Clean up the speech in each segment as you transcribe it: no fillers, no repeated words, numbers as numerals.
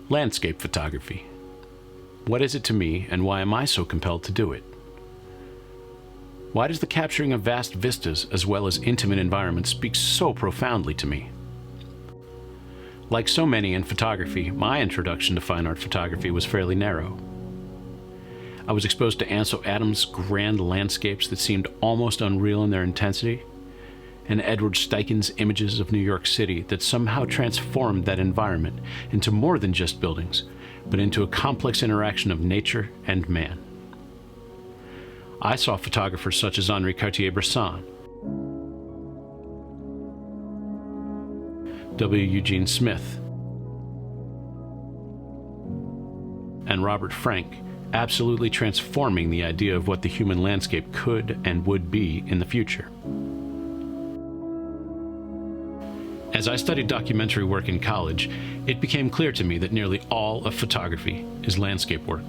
Landscape photography. What is it to me, and why am I so compelled to do it? Why does the capturing of vast vistas as well as intimate environments speak so profoundly to me? Like so many in photography, my introduction to fine art photography was fairly narrow. I was exposed to Ansel Adams' grand landscapes that seemed almost unreal in their intensity, and Edward Steichen's images of New York City that somehow transformed that environment into more than just buildings, but into a complex interaction of nature and man. I saw photographers such as Henri Cartier-Bresson, W. Eugene Smith, and Robert Frank absolutely transforming the idea of what the human landscape could and would be in the future. As I studied documentary work in college, it became clear to me that nearly all of photography is landscape work.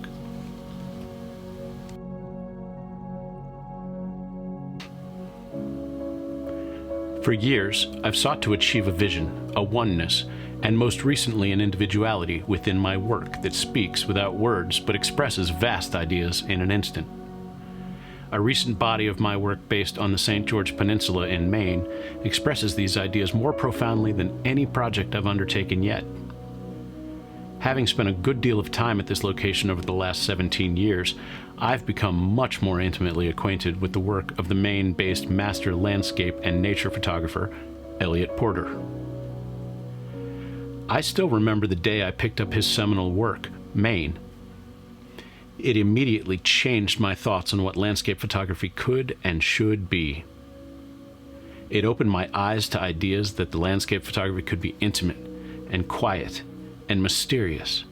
For years, I've sought to achieve a vision, a oneness, and most recently an individuality within my work that speaks without words but expresses vast ideas in an instant. A recent body of my work based on the St. George Peninsula in Maine expresses these ideas more profoundly than any project I've undertaken yet. Having spent a good deal of time at this location over the last 17 years, I've become much more intimately acquainted with the work of the Maine-based master landscape and nature photographer, Elliott Porter. I still remember the day I picked up his seminal work, Maine. It immediately changed my thoughts on what landscape photography could and should be. It opened my eyes to ideas that the landscape photography could be intimate and quiet and mysterious,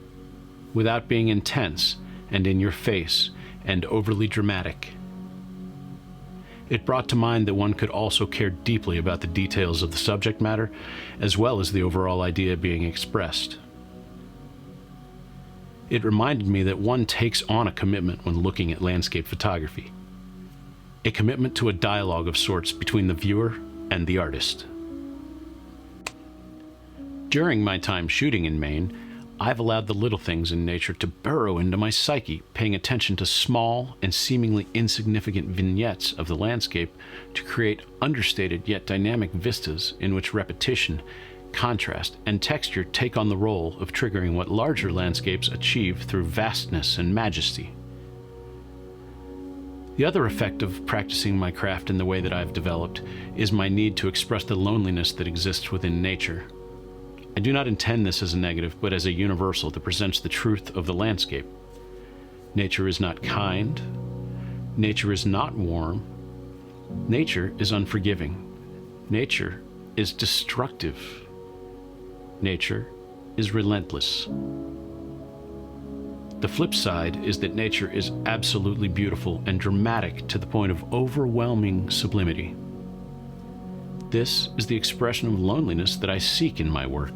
without being intense and in your face and overly dramatic. It brought to mind that one could also care deeply about the details of the subject matter, as well as the overall idea being expressed. It reminded me that one takes on a commitment when looking at landscape photography, a commitment to a dialogue of sorts between the viewer and the artist. During my time shooting in Maine, I've allowed the little things in nature to burrow into my psyche, paying attention to small and seemingly insignificant vignettes of the landscape to create understated yet dynamic vistas in which repetition, contrast, and texture take on the role of triggering what larger landscapes achieve through vastness and majesty. The other effect of practicing my craft in the way that I've developed is my need to express the loneliness that exists within nature. I do not intend this as a negative, but as a universal that presents the truth of the landscape. Nature is not kind. Nature is not warm. Nature is unforgiving. Nature is destructive. Nature is relentless. The flip side is that nature is absolutely beautiful and dramatic to the point of overwhelming sublimity. This is the expression of loneliness that I seek in my work.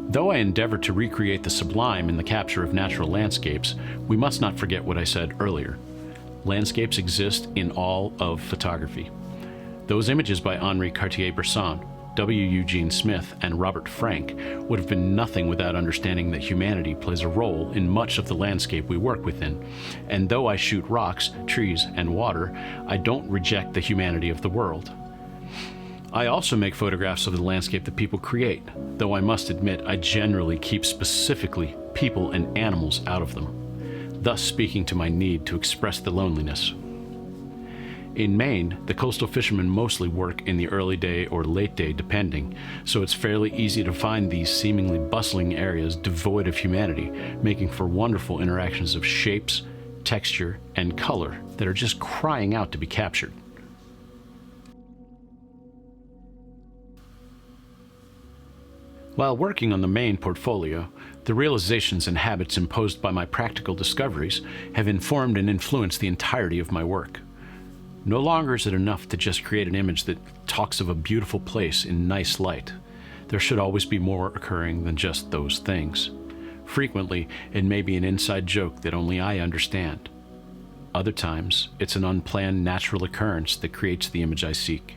Though I endeavor to recreate the sublime in the capture of natural landscapes, we must not forget what I said earlier. Landscapes exist in all of photography. Those images by Henri Cartier-Bresson, W. Eugene Smith, and Robert Frank would have been nothing without understanding that humanity plays a role in much of the landscape we work within. And though I shoot rocks, trees, and water, I don't reject the humanity of the world. I also make photographs of the landscape that people create, though I must admit I generally keep specifically people and animals out of them, thus speaking to my need to express the loneliness. In Maine, the coastal fishermen mostly work in the early day or late day depending, so it's fairly easy to find these seemingly bustling areas devoid of humanity, making for wonderful interactions of shapes, texture, and color that are just crying out to be captured. While working on the Maine portfolio, the realizations and habits imposed by my practical discoveries have informed and influenced the entirety of my work. No longer is it enough to just create an image that talks of a beautiful place in nice light. There should always be more occurring than just those things. Frequently, it may be an inside joke that only I understand. Other times, it's an unplanned natural occurrence that creates the image I seek.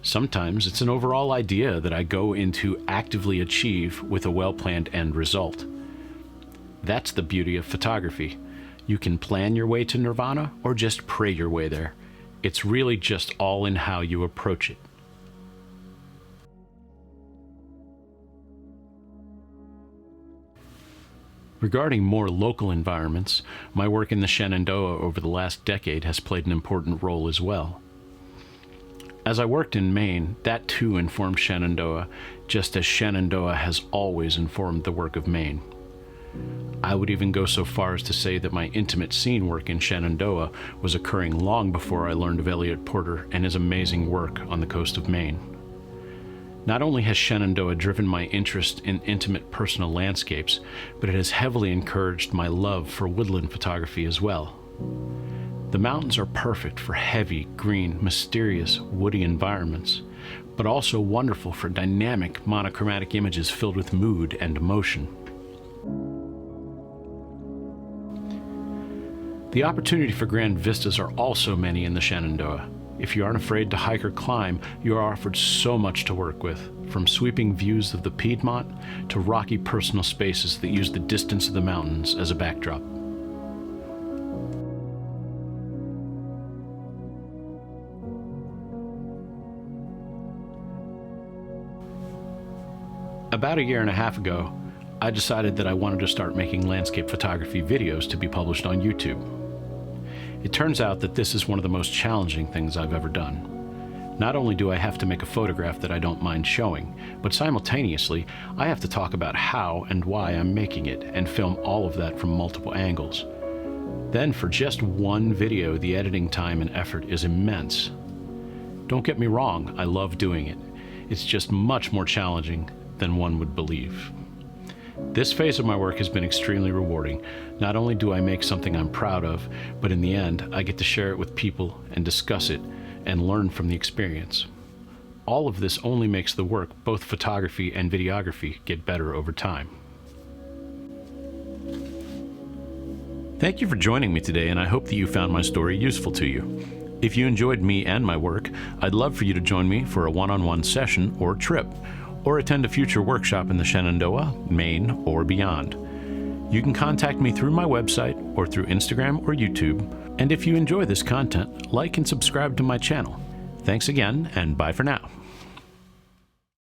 Sometimes it's an overall idea that I go into actively achieve with a well-planned end result. That's the beauty of photography. You can plan your way to nirvana or just pray your way there. It's really just all in how you approach it. Regarding more local environments, my work in the Shenandoah over the last decade has played an important role as well. As I worked in Maine, that too informed Shenandoah, just as Shenandoah has always informed the work of Maine. I would even go so far as to say that my intimate scene work in Shenandoah was occurring long before I learned of Elliott Porter and his amazing work on the coast of Maine. Not only has Shenandoah driven my interest in intimate personal landscapes, but it has heavily encouraged my love for woodland photography as well. The mountains are perfect for heavy, green, mysterious, woody environments, but also wonderful for dynamic, monochromatic images filled with mood and emotion. The opportunity for grand vistas are also many in the Shenandoah. If you aren't afraid to hike or climb, you are offered so much to work with, from sweeping views of the Piedmont to rocky personal spaces that use the distance of the mountains as a backdrop. About a year and a half ago, I decided that I wanted to start making landscape photography videos to be published on YouTube. It turns out that this is one of the most challenging things I've ever done. Not only do I have to make a photograph that I don't mind showing, but simultaneously, I have to talk about how and why I'm making it and film all of that from multiple angles. Then for just one video, the editing time and effort is immense. Don't get me wrong, I love doing it. It's just much more challenging than one would believe. This phase of my work has been extremely rewarding. Not only do I make something I'm proud of, but in the end, I get to share it with people and discuss it and learn from the experience. All of this only makes the work, both photography and videography, get better over time. Thank you for joining me today, and I hope that you found my story useful to you. If you enjoyed me and my work, I'd love for you to join me for a one-on-one session or trip, or attend a future workshop in the Shenandoah, Maine, or beyond. You can contact me through my website or through Instagram or YouTube, and if you enjoy this content, like and subscribe to my channel. Thanks again, and bye for now.